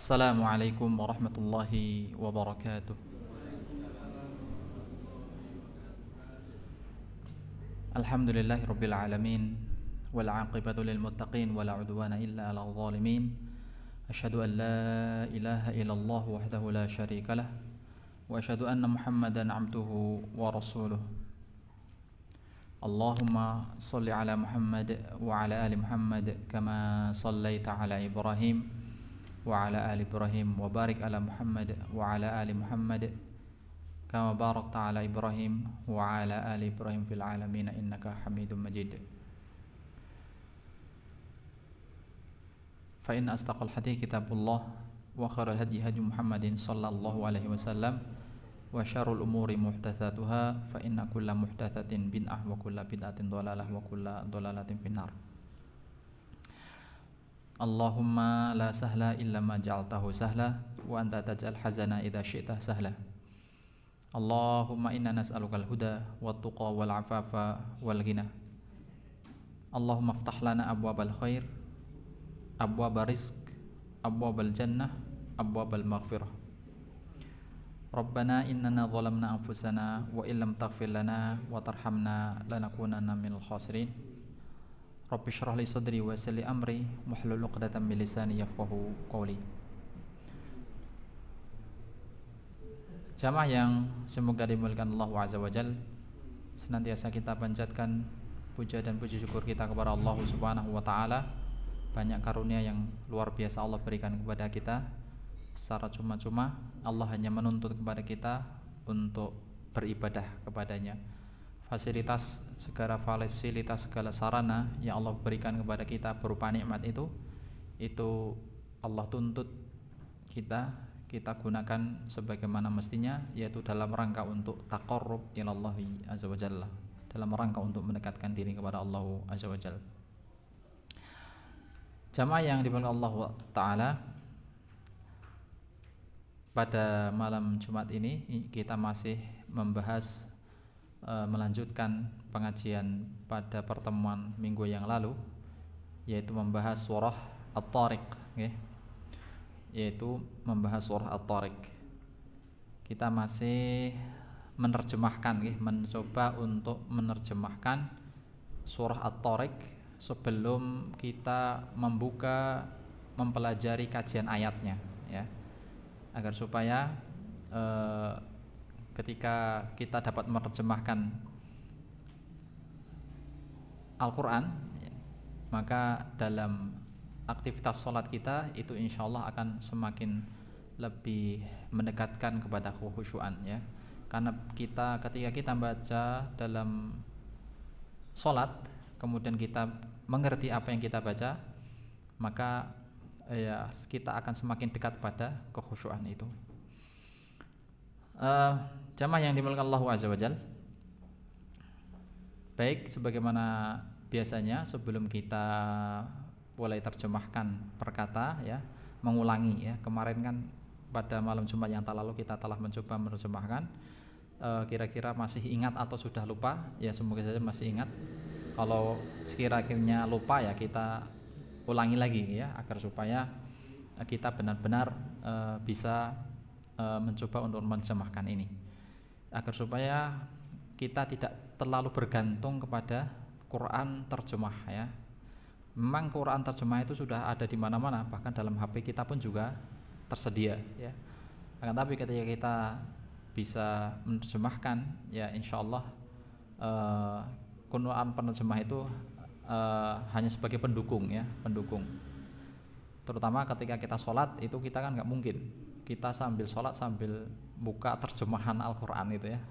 Assalamualaikum warahmatullahi wabarakatuh. Alhamdulillahi rabbil alamin wal aqibatu lil muttaqin wala udwana illa 'alal zalimin. Asyhadu an la ilaha illallah wahdahu la syarikalah wa asyhadu anna Muhammadan 'abduhu wa rasuluh. Allahumma shalli ala Muhammad wa ala ali Muhammad kama shallaita ala Ibrahim wa ala ali Ibrahim wa barik ala Muhammad wa ala ali Muhammad kama barakta ala Ibrahim wa ala ali Ibrahim fil alamin innaka Hamidum Majid. Fa inna astaqal hadits kitabullah wa khairal hadi hadi Muhammadin sallallahu alaihi wasallam wa syarrul umuri muhdatsatuha fa inna kulla muhdatsatin bid'ah wa kulla bid'atin dhalalah wa kulla dhalalatin finnar. Allahumma la sahla illa ma ja'altahu sahla wa anta taj'al hazana idza syi'ta sahla. Allahumma inna nas'alukal huda wat tuqa wal afafa wal ghina. Allahumma iftah lana abwabal khair, abwabal rizq, abwabal jannah, abwabal maghfirah. Rabbana innana zalamna anfusana wa illam taghfir lana wa tarhamna lanakunanna minal khasirin. Rabbi shrah li sadri wa yassir li amri wahlul 'uqdatam min lisani yafqahu qawli. Jamaah yang semoga dimuliakan Allah Azza wa Jalla, senantiasa kita panjatkan puja dan puji syukur kita kepada Allah Subhanahu wa taala. Banyak karunia yang luar biasa Allah berikan kepada kita secara cuma-cuma. Allah hanya menuntut kepada kita untuk beribadah kepadanya. Segala fasilitas, segala sarana yang Allah berikan kepada kita berupa nikmat itu Allah tuntut kita gunakan sebagaimana mestinya, yaitu dalam rangka untuk taqarrub ilallahi azza wa jalla, dalam rangka untuk mendekatkan diri kepada Allah azza wa jalla. Jamaah yang dimuliakan Allah taala, pada malam Jumat ini kita masih membahas melanjutkan pengajian pada pertemuan minggu yang lalu, yaitu membahas surah At-Tariq, yaitu membahas surah At-Tariq. Kita masih menerjemahkan, mencoba untuk menerjemahkan surah At-Tariq sebelum kita mempelajari kajian ayatnya, ya, agar supaya ketika kita dapat menerjemahkan Al-Quran, maka dalam aktivitas sholat kita itu insya Allah akan semakin lebih mendekatkan kepada khusyuan, ya. Karena ketika kita baca dalam sholat, kemudian kita mengerti apa yang kita baca, maka ya kita akan semakin dekat pada kekhusyuan itu. Jamaah yang dimuliakan Allah azza wa jalla, baik, sebagaimana biasanya sebelum kita mulai terjemahkan perkata, ya, mengulangi, ya. Kemarin kan pada malam Jumat yang lalu kita telah mencoba menerjemahkan. Kira-kira masih ingat atau sudah lupa? Ya, semoga saja masih ingat. Kalau sekiranya lupa, ya kita ulangi lagi, ya, agar supaya kita benar-benar bisa mencoba untuk menerjemahkan ini, agar supaya kita tidak terlalu bergantung kepada Quran terjemah, ya. Memang Quran terjemah itu sudah ada di mana-mana, bahkan dalam HP kita pun juga tersedia, ya. Akan tapi ketika kita bisa menerjemahkan, ya insyaallah Quran penerjemah itu hanya sebagai pendukung, ya, pendukung. Terutama ketika kita sholat, itu kita kan nggak mungkin kita sambil sholat sambil buka terjemahan Al-Quran itu, ya.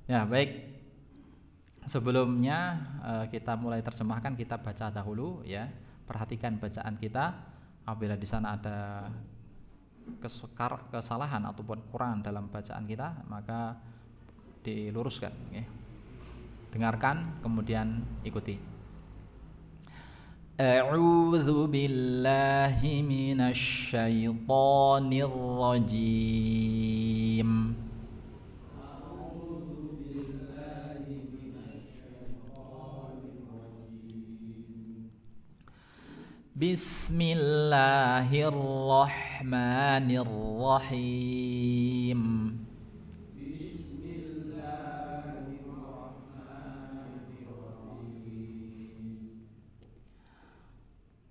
Ya, baik. Sebelumnya kita mulai terjemahkan, kita baca dahulu, ya. Perhatikan bacaan kita. Apabila di sana ada kesalahan ataupun kurang dalam bacaan kita, maka diluruskan, ya. Dengarkan kemudian ikuti. A'udzu billahi minasy syaithanir rajim. Bismillahirrahmanirrahim.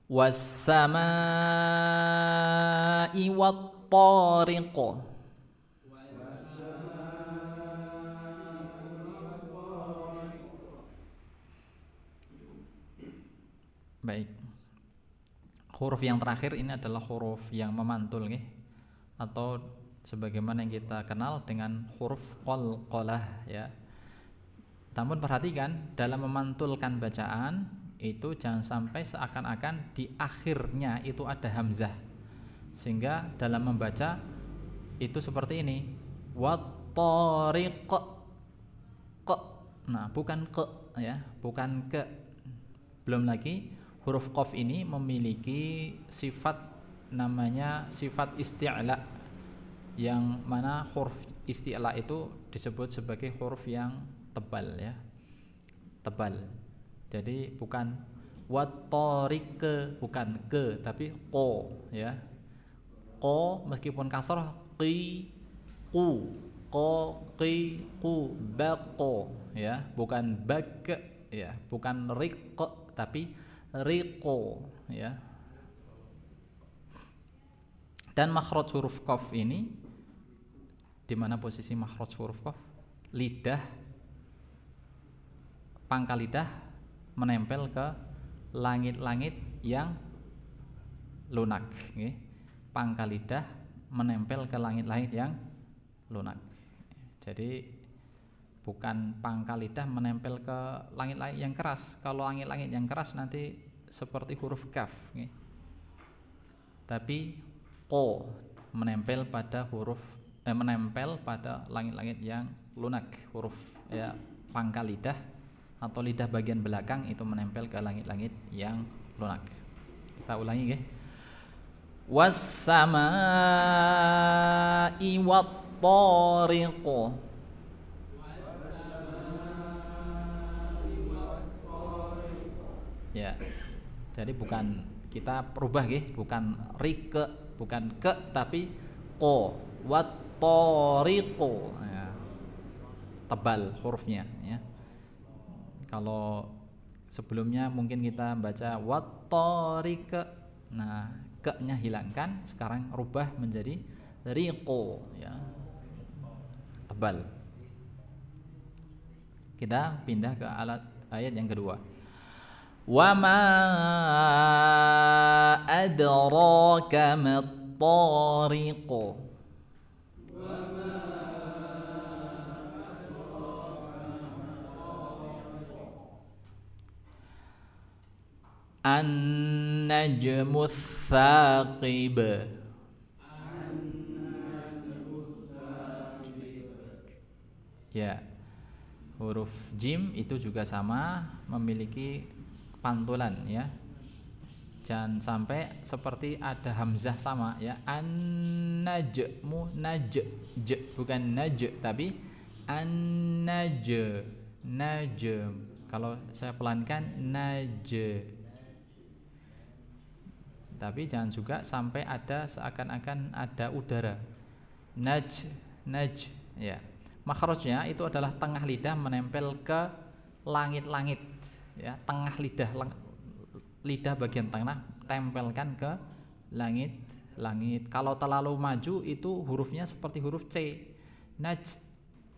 Was-samaa'i wat-tariq. Baik. Huruf yang terakhir ini adalah huruf yang memantul, atau sebagaimana yang kita kenal dengan huruf qalqalah, ya. Namun perhatikan, dalam memantulkan bacaan itu jangan sampai seakan-akan di akhirnya itu ada hamzah, sehingga dalam membaca itu seperti ini, wat-tariq, ke. Nah, bukan ke, ya, bukan ke. Belum lagi huruf qaf ini memiliki sifat namanya sifat isti'la, yang mana huruf isti'la itu disebut sebagai huruf yang tebal, ya, tebal. Jadi bukan wat-tariq, bukan ke, tapi ko, ya. Ko meskipun kasrah, qi, qu, ko, qi, qu, baqo, ya, bukan bak, ya, bukan riq, tapi riqo, ya. Dan makhraj huruf qaf ini, di mana posisi makhraj huruf qaf? Lidah, pangkal lidah menempel ke langit-langit yang lunak, pangkal lidah menempel ke langit-langit yang lunak. Jadi bukan pangkal lidah menempel ke langit-langit yang keras. Kalau langit-langit yang keras nanti seperti huruf kaf, tapi ko menempel pada menempel pada langit-langit yang lunak, huruf, ya, pangkal lidah atau lidah bagian belakang itu menempel ke langit-langit yang lunak. Kita ulangi, was-samaa'i wat-tariq. Ya. Jadi bukan kita perubah, bukan rike, bukan ke, tapi ko, wat-tariqo, ya. Tebal hurufnya, ya. Kalau sebelumnya mungkin kita baca wat-tariq, nah ke-nya hilangkan, sekarang rubah menjadi riqo, ya, tebal. Kita pindah ke ayat yang kedua. Wa ma adraka mat-tariq. An-najmu tsaqib. Ya, huruf jim itu juga sama, memiliki pantulan, ya. Jangan sampai seperti ada hamzah sama, ya. An-najmu, naj, j, bukan naj, tapi an-naj, najm. Kalau saya pelankan naj. Tapi jangan juga sampai ada seakan-akan ada udara. Naj, naj, ya. Makhrajnya itu adalah tengah lidah menempel ke langit-langit, ya, tengah lidah bagian tengah tempelkan ke langit-langit. Kalau terlalu maju itu hurufnya seperti huruf C. Naj,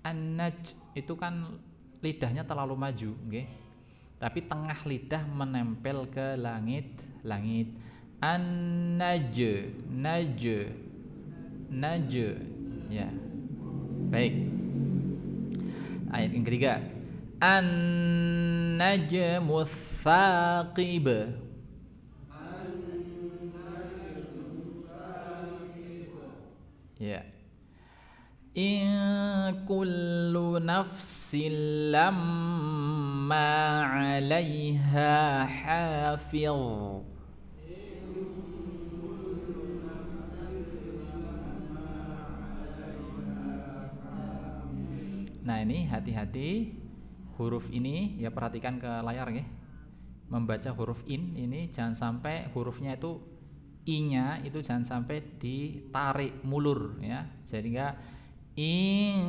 an-naj itu kan lidahnya terlalu maju, tapi tengah lidah menempel ke langit-langit. An-naj, naj, naj, ya. Baik. Ayat yang ketiga. An-najmu tsaqib. Ya. In kullu nafsin lamma 'alaiha hafiz. Nah, ini hati-hati huruf ini, ya, perhatikan ke layar, membaca huruf in ini jangan sampai hurufnya itu i-nya itu jangan sampai ditarik mulur ya. Sehingga ing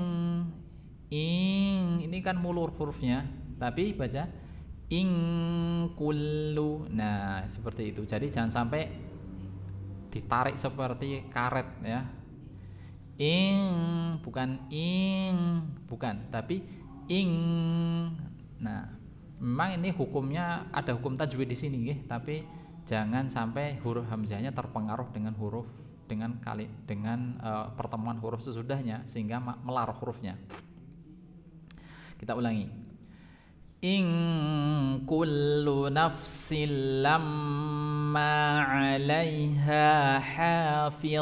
ini kan mulur hurufnya, tapi baca ing kullu. Nah, seperti itu. Jadi jangan sampai ditarik seperti karet ya. Bukan, tapi ing. Nah, memang ini hukumnya ada hukum tajwid di sini nggih, tapi jangan sampai huruf hamzahnya terpengaruh dengan pertemuan huruf sesudahnya sehingga melarut hurufnya. Kita ulangi. In kullu nafsin lamma 'alaiha hafiz.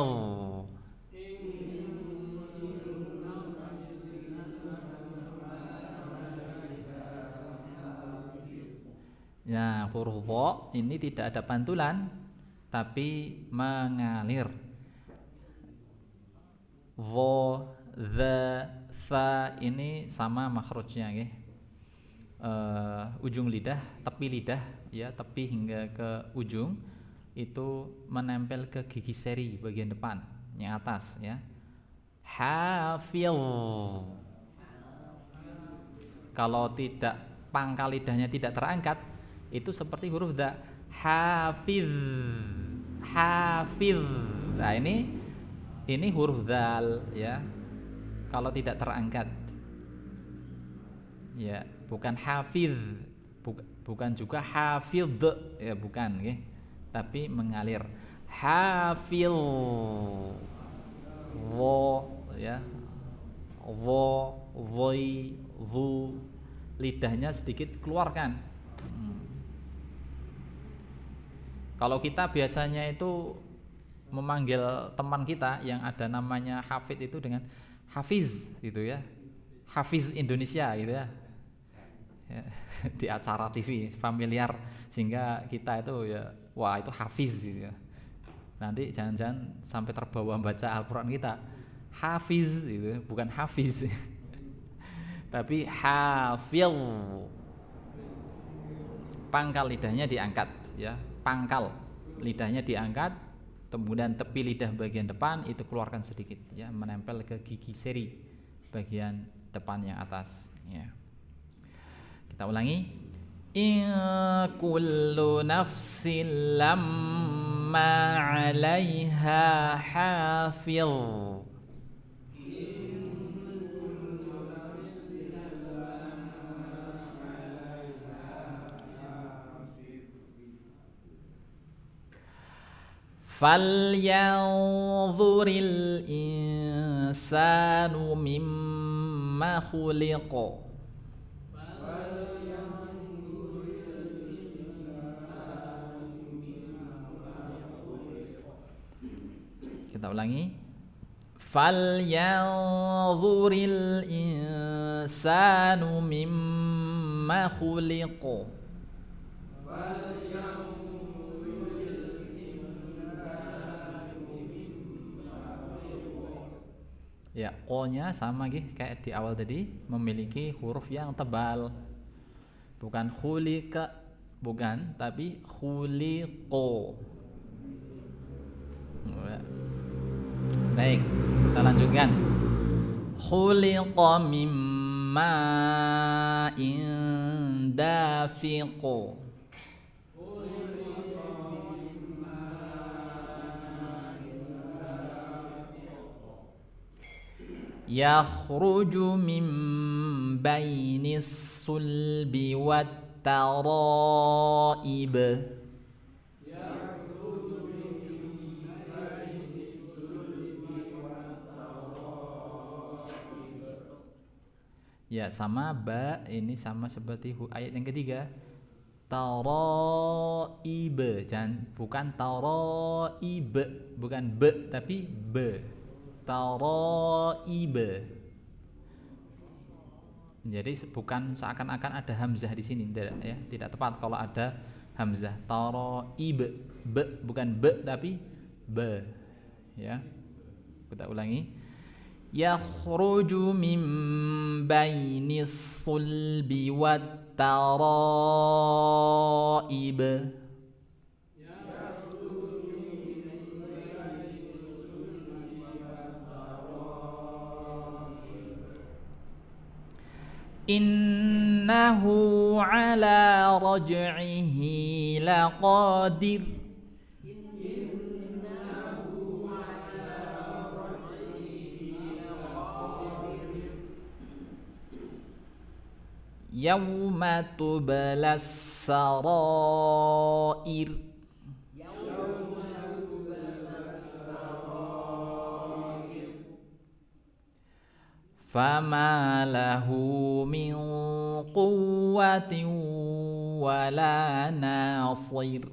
Ya, huruf dha ini tidak ada pantulan tapi mengalir. Dha, dha, fa ini sama makhrajnya nggih. Ujung lidah, tepi lidah ya, tepi hingga ke ujung itu menempel ke gigi seri bagian depan yang atas ya. Hafil. Kalau tidak pangkal lidahnya tidak terangkat itu seperti huruf dha. Hafiz. Nah, ini huruf dzal ya. Kalau tidak terangkat. Ya, bukan hafiz. Bukan juga hafidh ya, bukan nggih. Tapi mengalir. Hafil. Wo ya. Wo, voi, vu. Lidahnya sedikit keluarkan. Kalau kita biasanya itu memanggil teman kita yang ada namanya Hafid itu dengan Hafiz gitu ya. Hafiz Indonesia gitu ya. Di acara TV familiar sehingga kita itu ya wah itu Hafiz gitu ya. Nanti jangan-jangan sampai terbawa baca Al-Qur'an kita. Hafiz gitu, bukan Hafiz. Tapi hafil. Pangkal lidahnya diangkat ya. Pangkal lidahnya diangkat, kemudian tepi lidah bagian depan itu keluarkan sedikit ya, menempel ke gigi seri bagian depan yang atas ya. Kita ulangi. In kullu nafsin lamma 'alaiha hafiz. Falyanzuril insanu mimma khuliqa. Kita ulangi. Falyanzuril insanu mimma khuliqa. Ya, ko-nya sama kayak di awal tadi, memiliki huruf yang tebal. Bukan khulika, bukan, tapi khuliqo. Baik, kita lanjutkan. Khuliqa mimma dafiqo. Yakhruju min bainis sulbi wat taraib. Ya, sama ba ini sama seperti ayat yang ketiga. Taraib, bukan taraib, bukan be tapi be. Taraib. Jadi bukan seakan-akan ada hamzah di sini, tidak ya, tidak tepat kalau ada hamzah. Taraib, be bukan be tapi be. Ya. Kita ulangi. yakhruju min bainis sulbi wat taraib. Innahu ala raj'ihi laqadir. Yawma tublas sarair. Fama lahu min quwwatin wala nasir.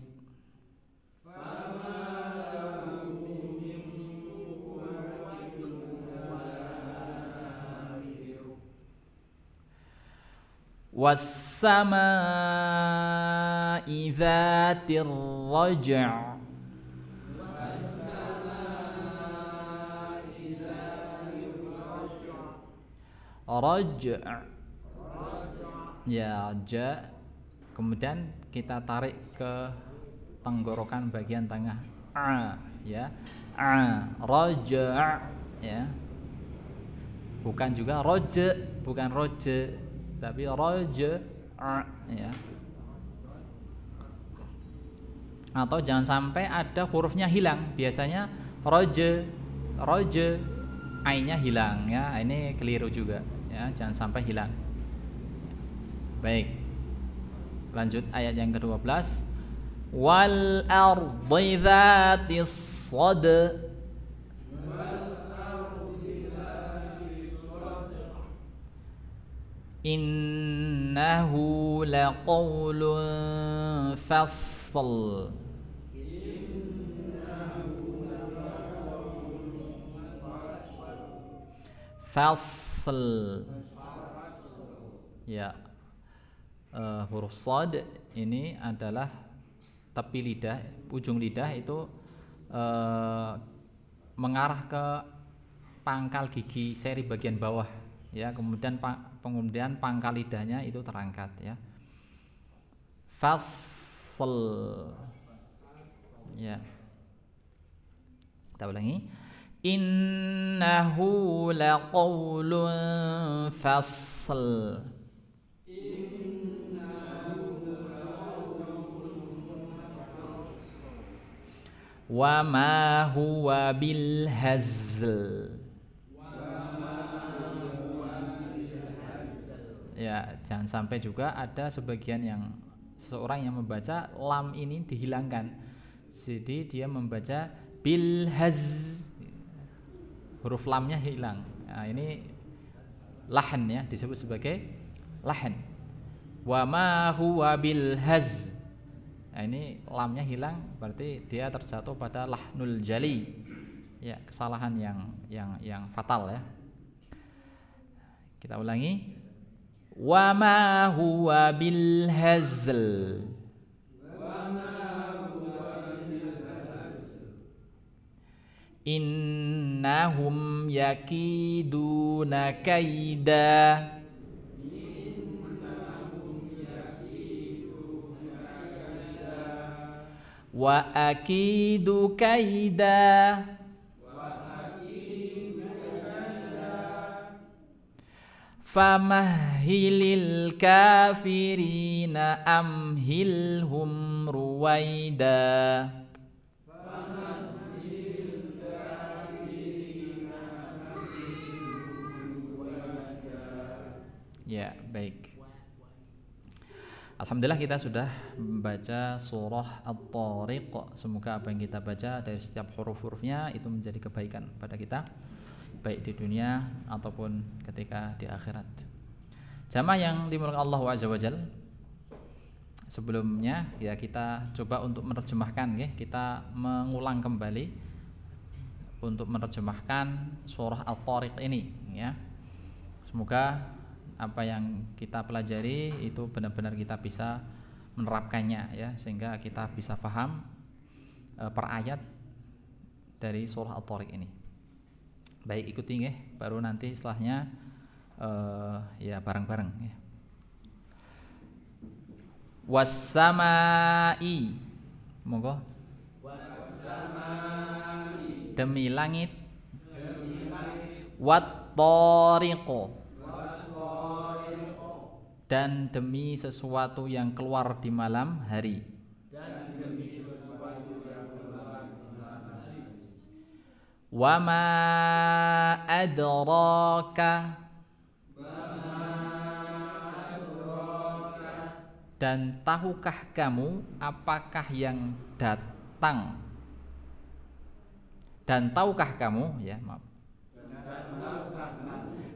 Was-samaa'i dzatir raj'. Raj', ya, ja, kemudian kita tarik ke tenggorokan bagian tengah, ya, raja', ya, bukan juga roje, bukan roje, tapi roje, ya. Atau jangan sampai ada hurufnya hilang, biasanya roje, roje, ainnya hilang, ya, ini keliru juga. Ya, jangan sampai hilang. Baik. Lanjut ayat yang ke-12. Wal ardi dzatis sad. Innahu laqaulun fasl. Fasl, ya, huruf shad ini adalah tepi lidah, ujung lidah itu mengarah ke pangkal gigi seri bagian bawah, ya, kemudian pangkal lidahnya itu terangkat, ya. Fasl, ya. Kita ulangi. Innahu laqaulun fasl. Wa ma huwa bil hazl. Ya, jangan sampai juga ada seseorang yang membaca lam ini dihilangkan. Jadi dia membaca bil haz, huruf lamnya hilang. Nah, ini lahan, ya, disebut sebagai lahan. Wa ma huwa bil haz. Nah, ini lamnya hilang, berarti dia terjatuh pada lahnul jali, ya, kesalahan yang fatal, ya. Kita ulangi. Wa ma huwa bil hazl. Innahum yakiduna kaida. Wa akidu kaida. Famahhilil kafirina amhilhum ruwaida. Ya, baik. Alhamdulillah kita sudah membaca surah At-Tariq. Semoga apa yang kita baca dari setiap huruf-hurufnya itu menjadi kebaikan pada kita, baik di dunia ataupun ketika di akhirat. Jamaah yang dimuliakan Allah Azza wa Jalla, sebelumnya ya kita coba untuk menerjemahkan, ya, kita mengulang kembali untuk menerjemahkan surah At-Tariq ini, ya. Semoga apa yang kita pelajari itu benar-benar kita bisa menerapkannya, ya, sehingga kita bisa paham per ayat dari surah At-Tariq ini. Baik, ikuti nggih, baru nanti setelahnya ya bareng-bareng ya. Wassamai, monggo. Wassamai, demi langit. Wattariqo, dan demi sesuatu yang keluar di malam hari. Wa ma adraka, dan tahukah kamu apakah yang datang? Dan tahukah kamu, ya maaf,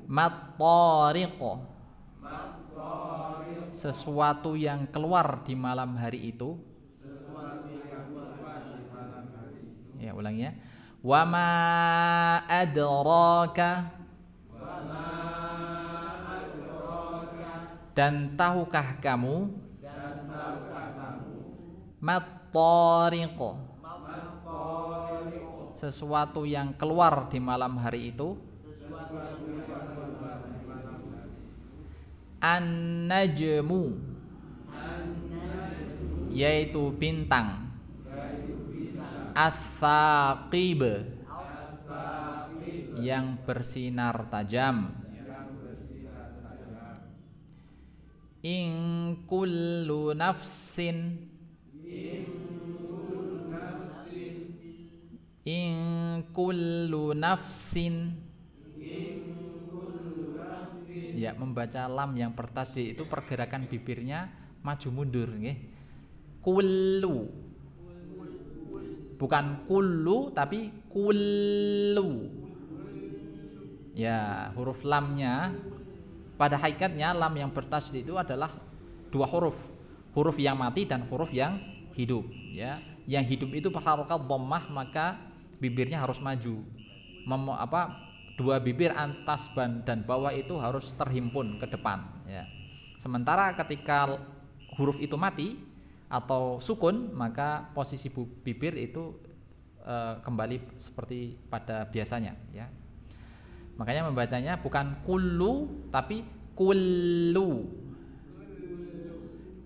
mattariqo, sesuatu yang keluar di malam hari itu. Ya, ulangi ya. Wa ma adraka, dan tahukah kamu mattariqo, sesuatu yang keluar di malam hari itu. An-najmu, yaitu bintang. Ats-tsaqib, yang bersinar tajam. In kullu nafsin, in kullu nafsin, ya, membaca lam yang bertasydid itu pergerakan bibirnya maju mundur nggih. Kullu, bukan kullu tapi kullu. Ya, huruf lamnya pada hakikatnya lam yang bertasydid itu adalah dua huruf, huruf yang mati dan huruf yang hidup. Ya, yang hidup itu berharokat dhammah, maka bibirnya harus maju. Dua bibir atas dan bawah itu harus terhimpun ke depan. Ya. Sementara ketika huruf itu mati atau sukun, maka posisi bibir itu kembali seperti pada biasanya. Ya. Makanya membacanya bukan kullu tapi kullu.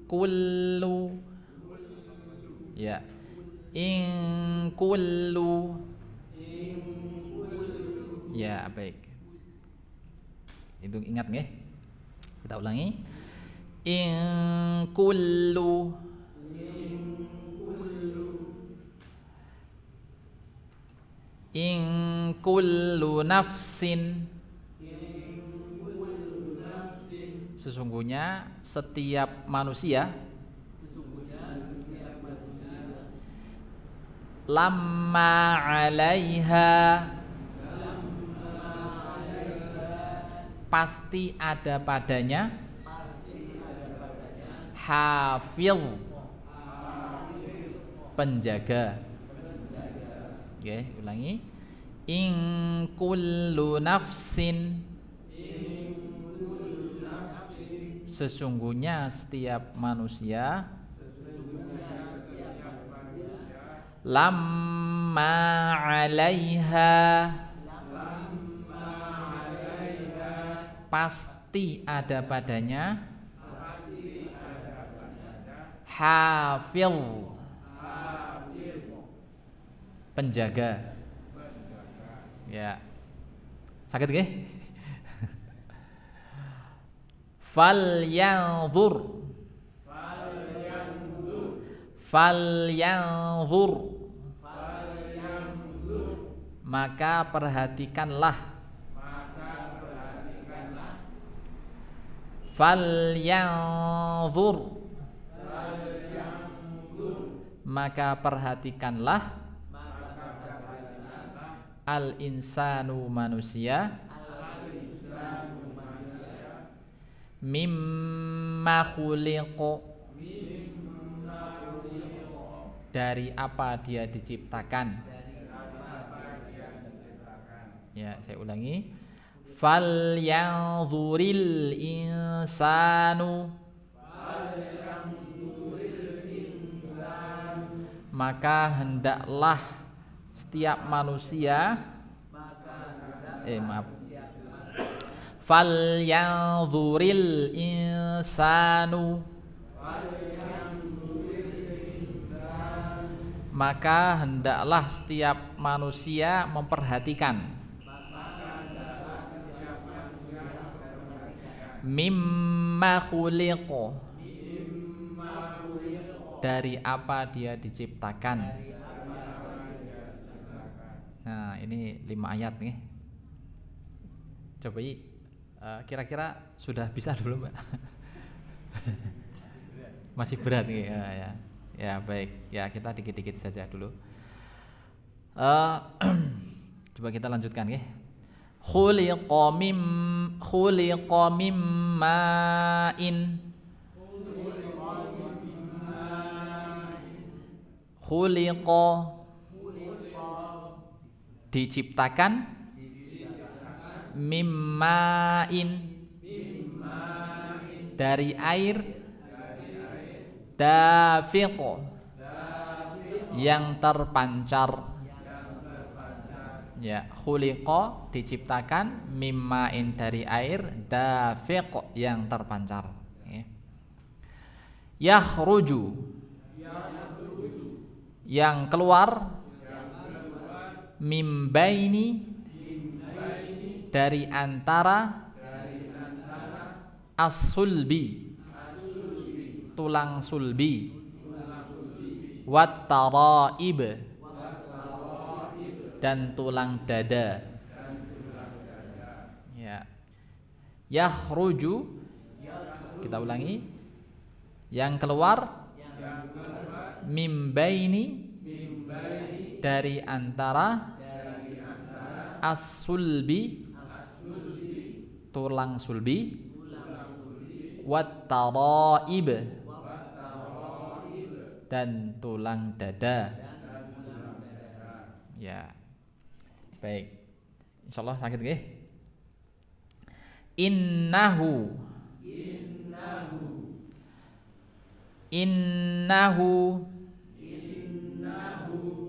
Kullu. Ya. In kullu. Ya, baik. Itu ingat nggih? Kita ulangi. In kullu. In kullu nafsin, sesungguhnya setiap manusia, lamma 'alaiha, pasti ada padanya, hafil, penjaga. Oke, ulangi. In kullu nafsin, sesungguhnya setiap manusia, lamma 'alaiha, pasti ada padanya, hafil, penjaga. Ya. Sakit nggih? Falyanzur, falyanzur, maka perhatikanlah, falyanzur, maka perhatikanlah, al-insanu, manusia, mimma khuliqa, dari apa dia diciptakan. Ya, saya ulangi. Falyanzuril insanu, maka hendaklah setiap manusia, Maaf. Falyanzuril insanu, maka hendaklah setiap manusia memperhatikan mimma khuliqa, dari apa dia diciptakan. Nah, ini 5 ayat nih. Coba kira-kira sudah bisa belum, Mbak? Masih berat nih ya. Ya baik, ya kita dikit-dikit saja dulu. Coba kita lanjutkan ya. Khuliqa mim ma'in. Khuliqa, diciptakan, mim ma'in, dari air, dafiq, yang terpancar. Ya, khuliqa, diciptakan, mimma'in, dari air, dafiq, yang terpancar. Ya. Yakhruju, yang keluar, mimbaini, dari antara, as-sulbi, tulang sulbi, wat-taraib, dan tulang dada. Ya. Yakhruju, kita ulangi, yang keluar, mimbaini, dari antara, as-sulbi, tulang sulbi, wat-taraib, dan tulang dada. Ya. Baik. Insyaallah sakit nggih. Innahu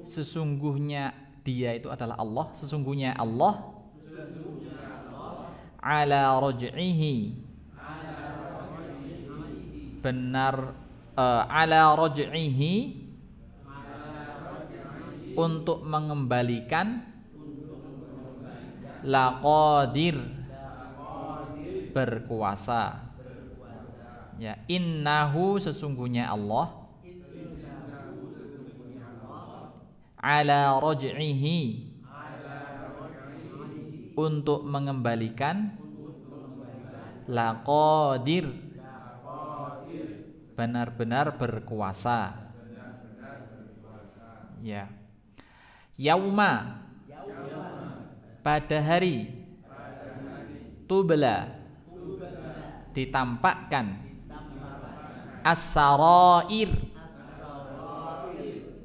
sesungguhnya dia itu adalah Allah, sesungguhnya Allah ala raj'ihi, benar, ala raj'ihi, untuk mengembalikan, laqadir, berkuasa. Ya, innahu, sesungguhnya Allah, ala raj'ihi, untuk mengembalikan, laqadir, benar-benar berkuasa. Ya. Yauma, pada hari, tubla, ditampakkan, as-sarair,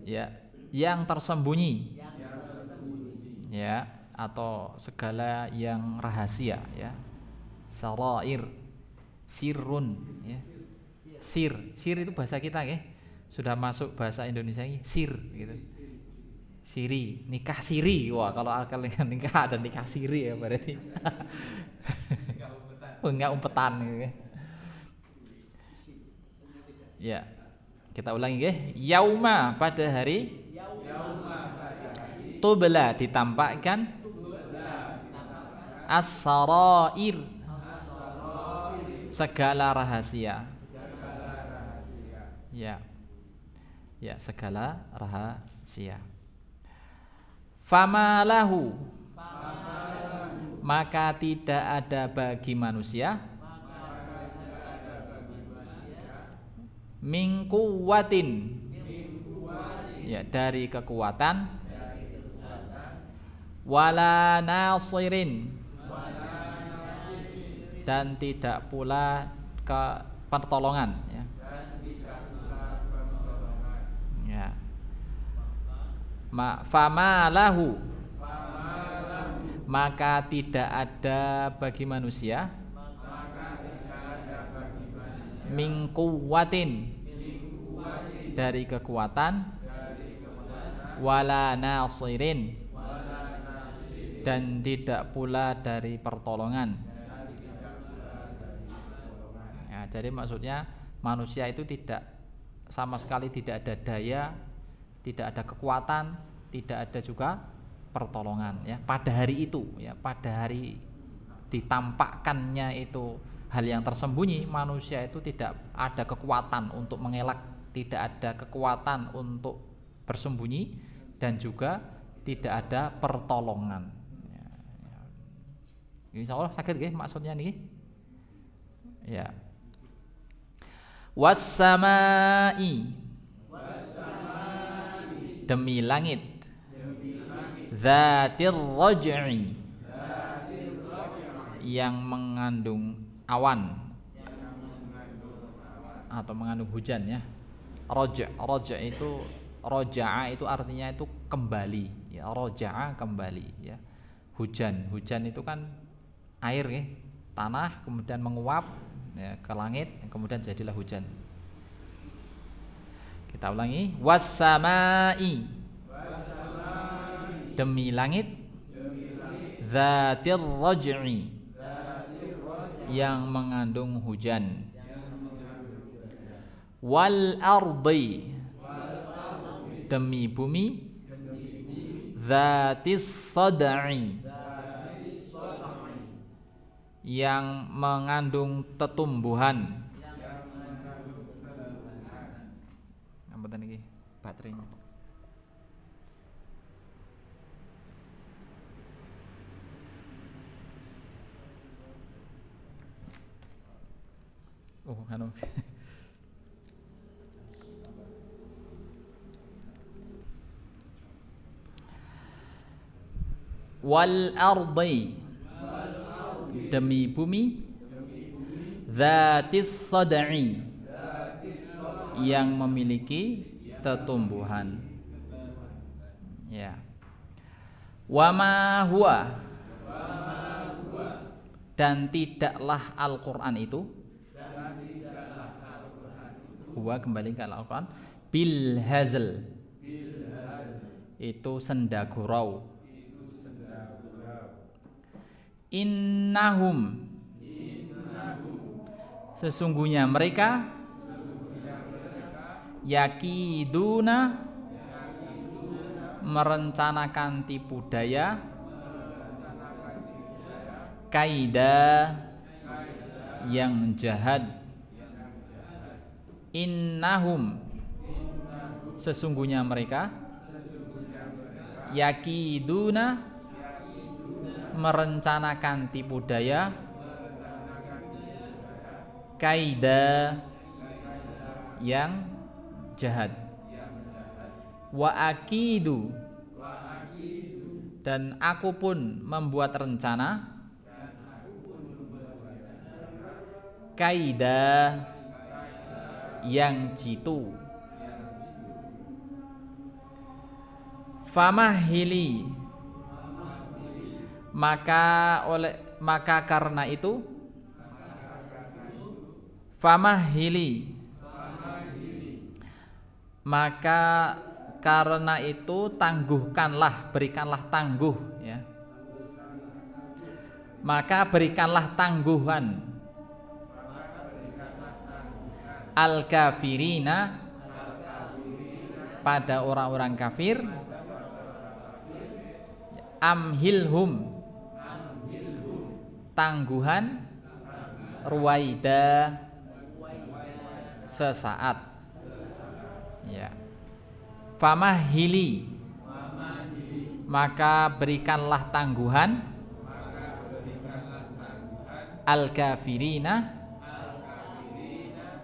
ya, yang tersembunyi, ya, atau segala yang rahasia, ya. Sarair, sirrun, ya. Sir itu bahasa kita, ya. Sudah masuk bahasa Indonesia ini, sir, gitu. Siri, nikah siri. Wah, kalau kalian nikah ada nikah siri ya berarti. Enggak umpetan gitu, ya. Ya. Kita ulangi ya. Yauma, pada hari, tubla, ditampakkan, as-sarair, segala rahasia. Ya. Ya, segala rahasia. Fama lahu, maka tidak ada bagi manusia, min quwwatin, ya, dari kekuatan, wala nasirin, dan tidak pula ke pertolongan, ya. Ya. Fama lahu, maka tidak ada bagi manusia, min quwwatin, dari kekuatan, wala nasirin, dan tidak pula dari pertolongan. Ya, jadi maksudnya manusia itu tidak sama sekali tidak ada daya, tidak ada kekuatan, tidak ada juga pertolongan ya pada hari itu ya, pada hari ditampakkannya itu hal yang tersembunyi, manusia itu tidak ada kekuatan untuk mengelak, tidak ada kekuatan untuk bersembunyi, dan juga tidak ada pertolongan ya, ya. Insya Allah sakit nggih maksudnya nih ya. Wassamai, demi langit, dzatir raj'i, yang mengandung awan atau mengandung hujan ya. Raja itu, roja'a itu artinya itu kembali ya, roja'a kembali ya. Hujan itu kan air ya, tanah kemudian menguap ya, ke langit, kemudian jadilah hujan. Kita ulangi, wassamai, demi langit, dzatir raj'i, yang mengandung hujan, wal ardi, demi bumi, dzatis sad'i, yang mengandung tetumbuhan. Nampak ini baterainya. Oh, anu. Wal ardi, demi bumi, dzatis sad'i, yang memiliki tetumbuhan ya. Wa ma huwa, dan tidaklah Al-Qur'an itu, huwa kembali ke Al-Qur'an, bil hazl, itu senda gurau. Innahum, sesungguhnya mereka, yakiduna, merencanakan tipu daya, kaida, yang jahat. Innahum, sesungguhnya mereka, yakiduna, merencanakan tipu daya, kaida, yang jahat. Wa akidu, dan aku pun membuat rencana, kaida, yang jitu. Famahili, maka karena itu, famahili, maka karena itu tangguhkanlah, berikanlah tangguh ya. Maka berikanlah tangguhan, al-kafirina, pada orang-orang kafir, amhilhum, tangguhan, ruwaida, sesaat ya. Famahili, maka berikanlah tangguhan, al-kafirina,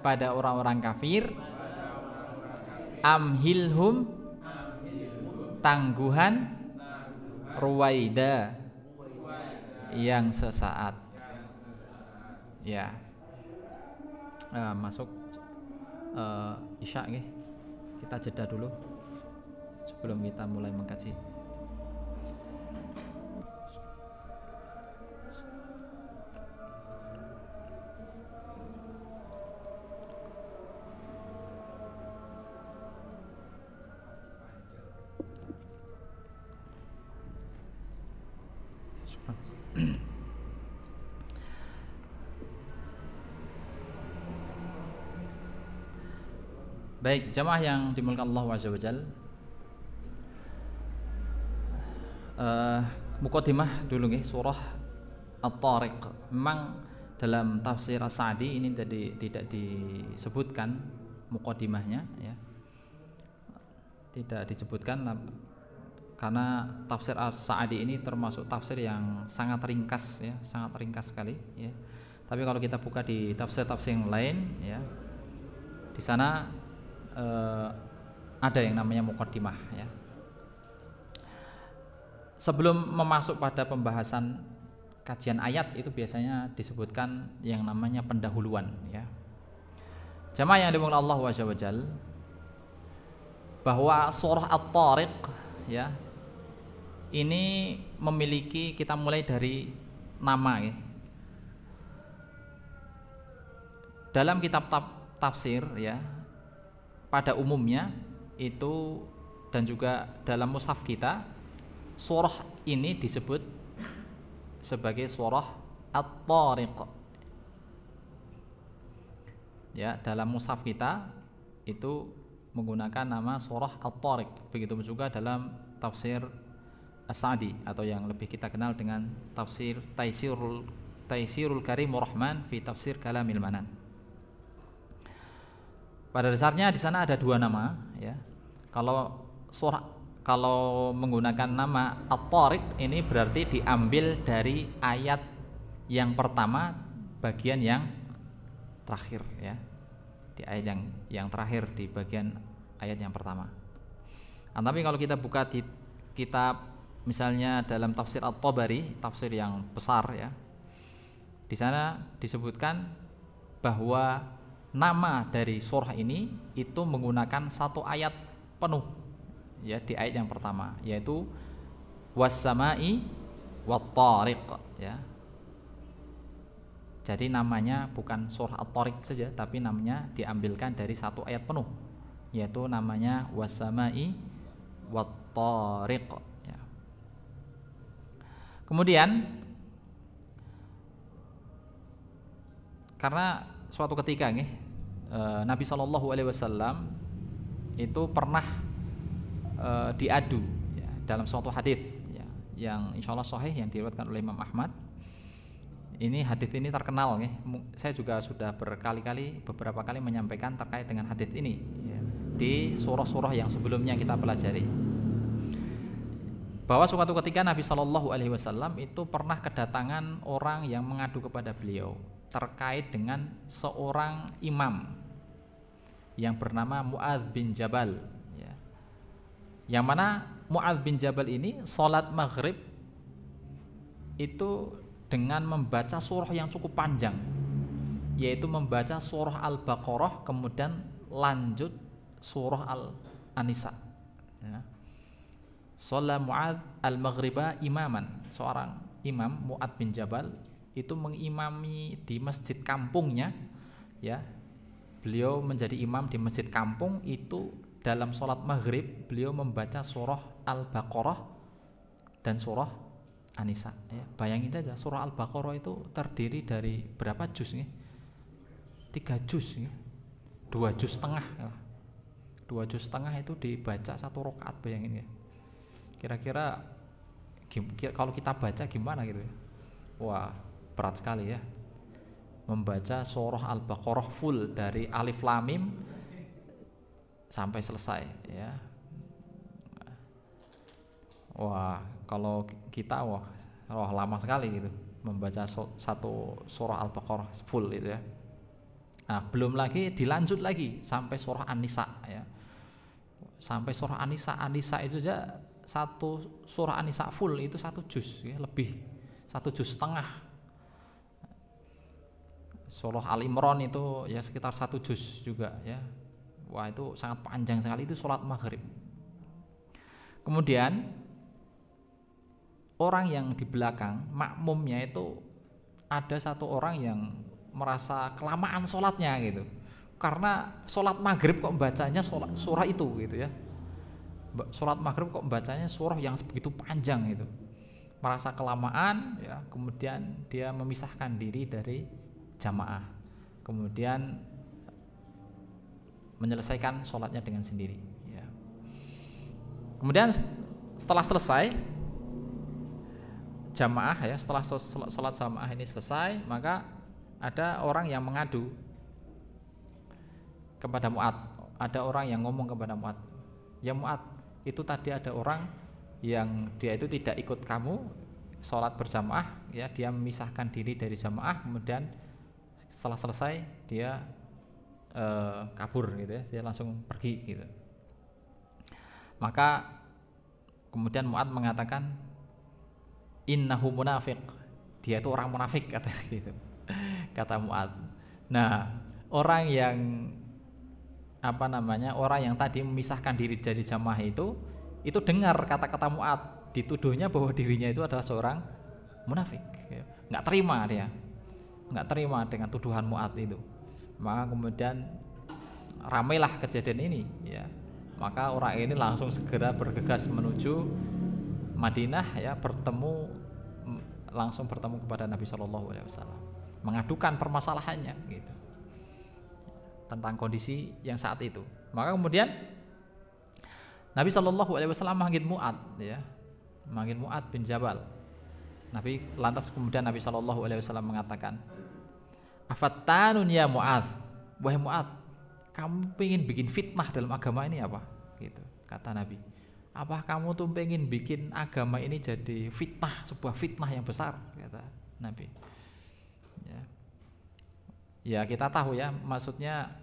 pada orang-orang kafir, amhilhum, tangguhan, ruwaida, yang sesaat ya. Masuk isya nggih. Kita jeda dulu sebelum kita mulai mengkaji. Baik, jamaah yang dimuliakan Allah Azza wa Jalla, mukadimah dulu nih surah At-Tariq. Memang dalam tafsir As-Sa'di ini tadi tidak disebutkan mukadimahnya ya. Tidak disebutkan karena tafsir As-Sa'di ini termasuk tafsir yang sangat ringkas ya, sangat ringkas sekali ya. Tapi kalau kita buka di tafsir-tafsir yang lain ya, di sana ada yang namanya mukadimah ya. Sebelum memasuk pada pembahasan kajian ayat itu biasanya disebutkan yang namanya pendahuluan ya. Jamaah yang dimuliakan Allah Azza wa Jalla, bahwa surah At-Tariq ya ini memiliki, kita mulai dari nama ya. Dalam kitab tafsir ya, pada umumnya itu dan juga dalam mushaf kita, surah ini disebut sebagai surah At-Tariq. Ya, dalam mushaf kita itu menggunakan nama surah At-Tariq. Begitu juga dalam tafsir As-Sa'di atau yang lebih kita kenal dengan tafsir Taisirul Karimur Rahman fi Tafsir Kalamil Manan. Pada dasarnya di sana ada dua nama ya. Kalau menggunakan nama At-Tariq ini berarti diambil dari ayat yang pertama bagian yang terakhir ya. Di ayat yang terakhir di bagian ayat yang pertama. Tapi kalau kita buka di kitab misalnya dalam tafsir At-Tabari, tafsir yang besar ya, di sana disebutkan bahwa nama dari surah ini itu menggunakan satu ayat penuh ya, di ayat yang pertama, yaitu was-sama'i wat-tariq ya. Jadi namanya bukan surah At-Tariq saja, tapi namanya diambilkan dari satu ayat penuh, yaitu namanya was-sama'i wat-tariq ya. Kemudian karena suatu ketika nih Nabi SAW itu pernah diadu ya, dalam suatu hadis ya, yang insya Allah sahih yang diriwayatkan oleh Imam Ahmad. Ini hadis ini terkenal nih. Saya juga sudah beberapa kali menyampaikan terkait dengan hadis ini ya, di surah-surah yang sebelumnya kita pelajari, bahwa suatu ketika Nabi SAW itu pernah kedatangan orang yang mengadu kepada beliau terkait dengan seorang imam yang bernama Mu'adz bin Jabal ya. Yang mana Mu'adz bin Jabal ini sholat maghrib itu dengan membaca surah yang cukup panjang, yaitu membaca surah Al-Baqarah kemudian lanjut surah Al-Nisa ya. Sholat Mu'adz al-maghriba imaman, seorang imam Mu'adz bin Jabal itu mengimami di masjid kampungnya ya. Beliau menjadi imam di masjid kampung itu. Dalam sholat maghrib beliau membaca surah Al-Baqarah dan surah An-Nisa ya. Bayangin saja, surah Al-Baqarah itu terdiri dari berapa juz nih? 3 juz ya. 2 juz setengah ya. 2 juz setengah itu dibaca satu rakaat, bayangin ya. Kira-kira kalau kita baca gimana gitu ya. Wah, berat sekali ya, membaca surah Al-Baqarah full dari alif lam mim sampai selesai ya. Wah, kalau kita wah lama sekali gitu membaca satu surah Al-Baqarah full itu ya. Nah, belum lagi dilanjut lagi sampai surah An-Nisa ya. Sampai surah An-Nisa, An-Nisa itu aja satu surah An-Nisa full itu 1 juz ya, lebih 1 juz setengah. Surah Al-Imran itu ya sekitar 1 juz juga ya. Wah, itu sangat panjang sekali, itu sholat maghrib. Kemudian orang yang di belakang makmumnya itu ada satu orang yang merasa kelamaan sholatnya gitu, karena sholat maghrib kok bacanya surah itu gitu ya. Sholat maghrib kok bacanya surah yang sebegitu panjang gitu. merasa kelamaan ya, kemudian dia memisahkan diri dari jamaah, kemudian menyelesaikan sholatnya dengan sendiri ya. Kemudian setelah selesai jamaah ya, setelah sholat jamaah ini selesai, maka ada orang yang mengadu kepada Mu'adz. Ada orang yang ngomong kepada Mu'adz, ya Mu'adz, itu tadi ada orang yang dia itu tidak ikut kamu sholat berjamaah ya, dia memisahkan diri dari jamaah, kemudian setelah selesai dia kabur gitu ya, dia langsung pergi gitu. Maka kemudian Mu'adz mengatakan, innahu munafiq, dia itu orang munafik, kata gitu, kata Mu'adz. Nah, orang yang orang yang tadi memisahkan diri dari jamaah itu dengar kata-kata Mu'adz, dituduhnya bahwa dirinya itu adalah seorang munafik ya. Nggak terima dengan tuduhan Mu'adz itu. Maka kemudian ramailah kejadian ini ya. Maka orang ini langsung segera bergegas menuju Madinah ya, langsung bertemu kepada Nabi SAW, mengadukan permasalahannya gitu, tentang kondisi yang saat itu. Maka kemudian Nabi SAW manggil Mu'adz ya, manggil Mu'adz bin Jabal. Lantas kemudian Nabi SAW mengatakan, afattanun ya Mu'adz, wahai Mu'adz, kamu pengen bikin fitnah dalam agama ini apa? Gitu kata Nabi. Apa kamu tuh pengen bikin agama ini jadi fitnah, sebuah fitnah yang besar, kata Nabi. Ya kita tahu ya, maksudnya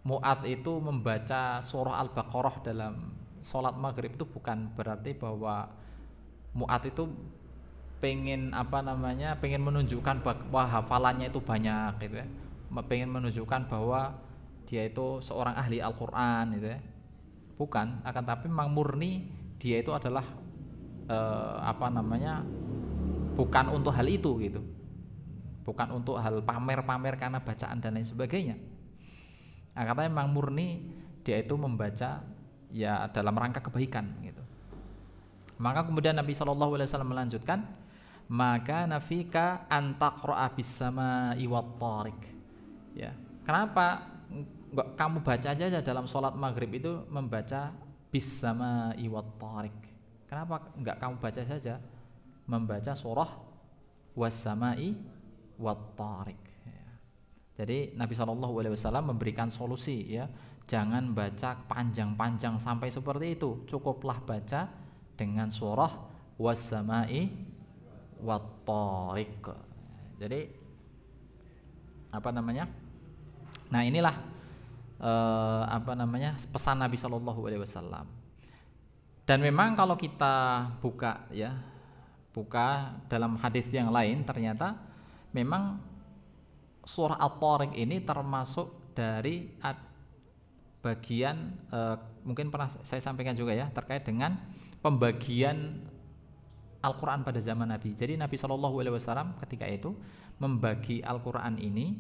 Mu'adz itu membaca surah Al-Baqarah dalam sholat maghrib itu bukan berarti bahwa Mu'adz itu pengen pengen menunjukkan bahwa hafalannya itu banyak gitu ya, pengen menunjukkan bahwa dia itu seorang ahli Al-Quran gitu ya, bukan, akan tapi memang murni dia itu adalah bukan untuk hal itu gitu, bukan untuk hal pamer-pamer karena bacaan dan lain sebagainya. Katanya memang murni dia itu membaca ya dalam rangka kebaikan gitu. Maka kemudian Nabi SAW melanjutkan, maka nafika antaqra'a bis-sama'i wat-tariq ya. Kenapa enggak kamu baca aja dalam sholat maghrib itu membaca bis-sama'i wat-tariq? Kenapa enggak kamu baca saja membaca surah was-sama'i wat-tariq ya. Jadi Nabi SAW memberikan solusi ya, jangan baca panjang-panjang sampai seperti itu, cukuplah baca dengan surah was-sama'i wat-tariq. Jadi nah inilah pesan Nabi SAW. Dan memang kalau kita buka dalam hadis yang lain, ternyata memang surah At-Tariq ini termasuk dari bagian mungkin pernah saya sampaikan juga ya, terkait dengan pembagian Al-Quran pada zaman Nabi. Jadi Nabi SAW ketika itu membagi Al-Quran ini,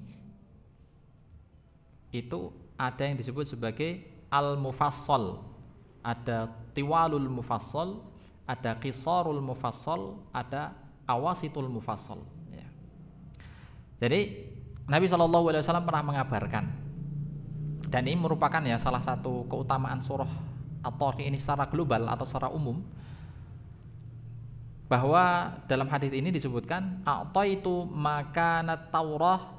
itu ada yang disebut sebagai Al-Mufassal, ada Tiwalul Mufassal, ada Qisarul Mufassal, ada Awasitul Mufassal ya. Jadi Nabi SAW pernah mengabarkan, dan ini merupakan ya salah satu keutamaan surah At-Tariq ini secara global atau secara umum, bahwa dalam hadis ini disebutkan a'taitu makanat Taurah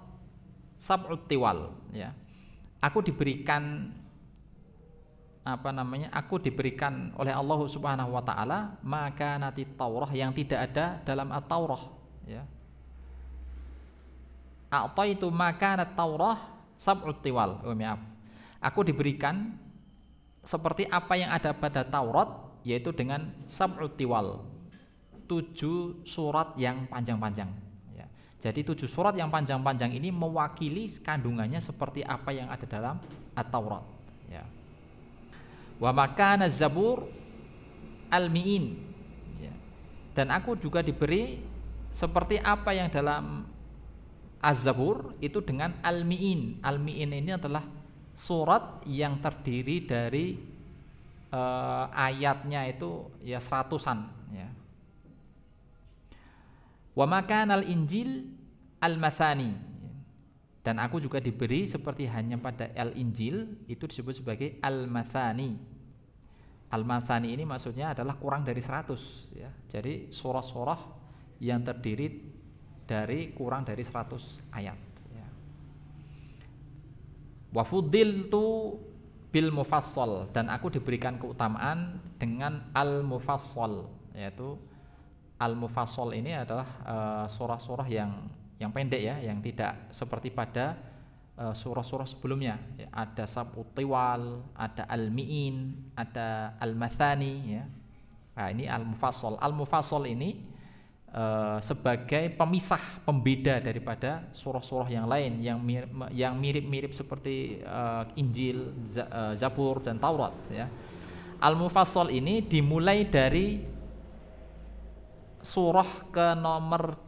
sab'ut tiwal ya. Aku diberikan oleh Allah Subhanahu wa taala makanati Taurah yang tidak ada dalam At-Taurah ya. A'taitu makanat Taurah sab'ut tiwal. Aku diberikan seperti apa yang ada pada Taurat, yaitu dengan sab'ut tiwal, 7 surat yang panjang-panjang ya. Jadi 7 surat yang panjang-panjang ini mewakili kandungannya seperti apa yang ada dalam At-Taurat ya. Wa makana Zabur al-mi'in ya. Dan aku juga diberi seperti apa yang dalam Az-Zabur itu dengan al-mi'in. Al-mi'in ini adalah surat yang terdiri dari ayatnya itu ya 100-an ya. Wa makanal Injil al-mathani, dan aku juga diberi seperti hanya pada al-Injil itu disebut sebagai al-mathani. Al-mathani ini maksudnya adalah kurang dari 100 ya. Jadi surah-surah yang terdiri dari kurang dari 100 ayat ya. Wa fuddiltu bil mufassal, dan aku diberikan keutamaan dengan al-mufassal, yaitu al-mufassal ini adalah surah-surah yang pendek ya, yang tidak seperti pada surah-surah sebelumnya ya. Ada sab'ut tiwal, ada al-mi'in, ada al-mathani ya. Nah, ini al-mufassal. Al-mufassal ini sebagai pemisah, pembeda daripada surah-surah yang lain yang mirip-mirip seperti Injil, Zabur dan Taurat ya. Al-mufassal ini dimulai dari surah ke nomor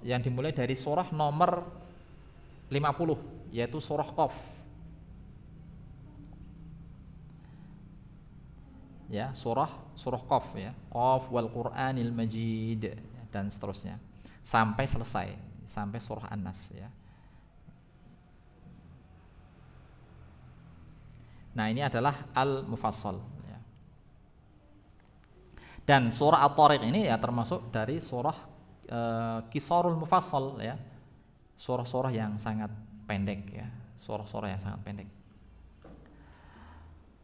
yang dimulai dari surah nomor 50, yaitu surah Qaf ya, surah Qaf ya, Qaf wal Qur'anil Majid dan seterusnya sampai selesai, sampai surah An-Nas ya. Nah, ini adalah al-mufassal ya. Dan surah At-Tariq ini ya termasuk dari surah Qisarul Mufassal ya, surah-surah yang sangat pendek ya, surah-surah yang sangat pendek.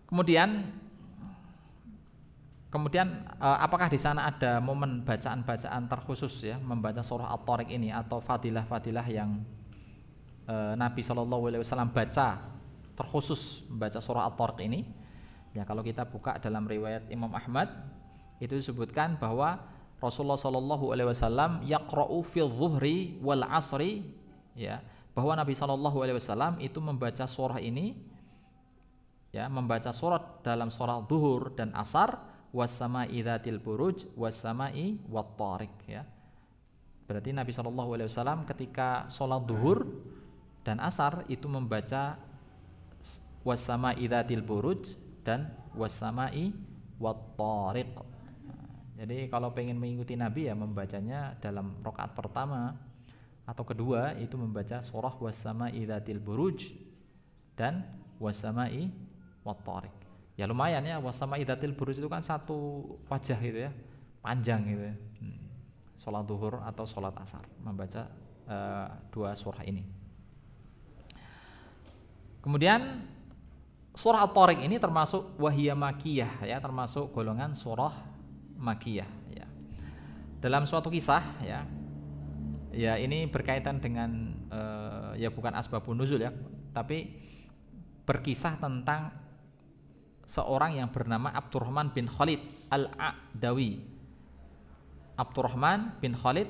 Kemudian apakah di sana ada momen bacaan-bacaan terkhusus ya, membaca surah At-Tariq ini, atau fadilah-fadilah yang Nabi SAW baca terkhusus membaca surah At-Tariq ini? Ya, kalau kita buka dalam riwayat Imam Ahmad itu disebutkan bahwa Rasulullah SAW yaqra'u fil zuhri wal asri ya, bahwa Nabi SAW itu membaca surah ini ya, membaca surat dalam sholat zuhur dan asar, was-sama'i dzatil buruj was-sama'i wat-tariq ya. Berarti Nabi SAW ketika sholat zuhur dan asar itu membaca was-sama'i dzatil buruj dan was-sama'i wat-tariq. Jadi kalau pengen mengikuti Nabi ya membacanya dalam rakaat pertama atau kedua itu membaca surah was-sama'i dzatil buruj dan was-sama'i wat-tariq. Ya lumayan ya, was-sama'i dzatil buruj itu kan satu wajah gitu ya, panjang gitu ya. Salat zuhur atau salat asar membaca dua surah ini. Kemudian surah At-Tariq ini termasuk wahiyah makiyah ya, termasuk golongan surah makiyah ya. Dalam suatu kisah ya, ya ini berkaitan dengan ya bukan asbabun nuzul ya, tapi berkisah tentang seorang yang bernama Abdurrahman bin Khalid Al-Adawi. Abdurrahman bin Khalid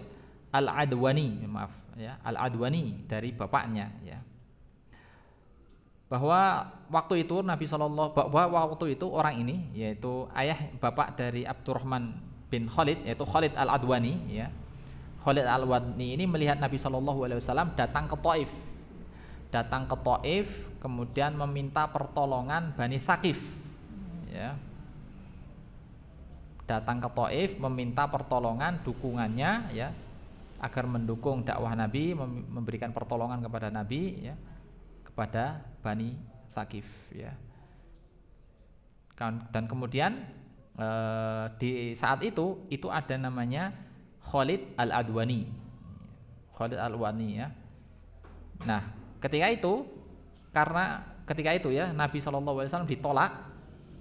Al-Adwani, maaf ya, Al-Adwani dari bapaknya ya. Bahwa waktu itu orang ini, yaitu ayah bapak dari Abdurrahman bin Khalid, yaitu Khalid Al-Adwani ya. Khalid Al-Adwani ini melihat Nabi SAW datang ke Taif, kemudian meminta pertolongan Bani Thaqif ya. Datang ke Taif meminta pertolongan, dukungannya ya, agar mendukung dakwah Nabi, memberikan pertolongan kepada Nabi ya, kepada Bani Thaqif ya. Dan kemudian di saat itu ada namanya Khalid Al-Adwani. Khalid Al-Adwani ya. Nah, ketika itu ya Nabi SAW ditolak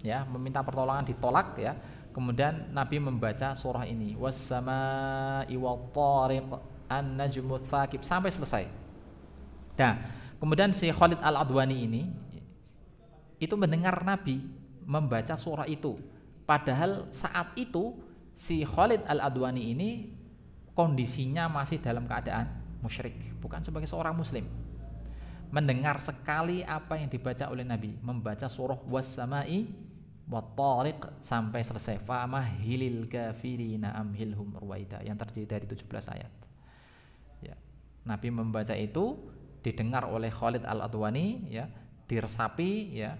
ya, meminta pertolongan ditolak ya. Kemudian Nabi membaca surah ini, was-samaa'i wat-tariq an-najmu tsaqib, sampai selesai. Nah, kemudian si Khalid Al-Adwani ini itu mendengar Nabi membaca surah itu. Padahal saat itu si Khalid Al-Adwani ini kondisinya masih dalam keadaan musyrik, bukan sebagai seorang muslim. Mendengar sekali apa yang dibaca oleh Nabi, membaca surah was-sama'i wat-tariq sampai selesai. Famahilil kafirina amhilhum ruwaida, yang terdiri dari 17 ayat. Ya. Nabi membaca itu didengar oleh Khalid Al-Adwani ya, diresapi ya,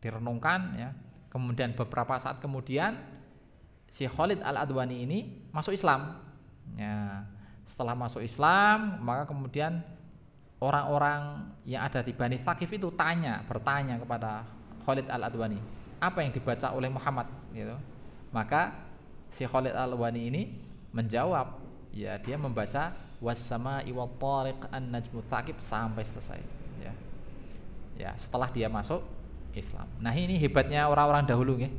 direnungkan ya. Kemudian beberapa saat kemudian si Khalid Al-Adwani ini masuk Islam ya. Setelah masuk Islam, maka kemudian orang-orang yang ada di Bani Thaqif itu bertanya kepada Khalid Al-Adwani, apa yang dibaca oleh Muhammad gitu. Maka si Khalid Al-Adwani ini menjawab, ya dia membaca was-sama'i wat-tariq an-najmu tsaqib sampai selesai ya. Ya, setelah dia masuk Islam. Nah, ini hebatnya orang-orang dahulu nggih.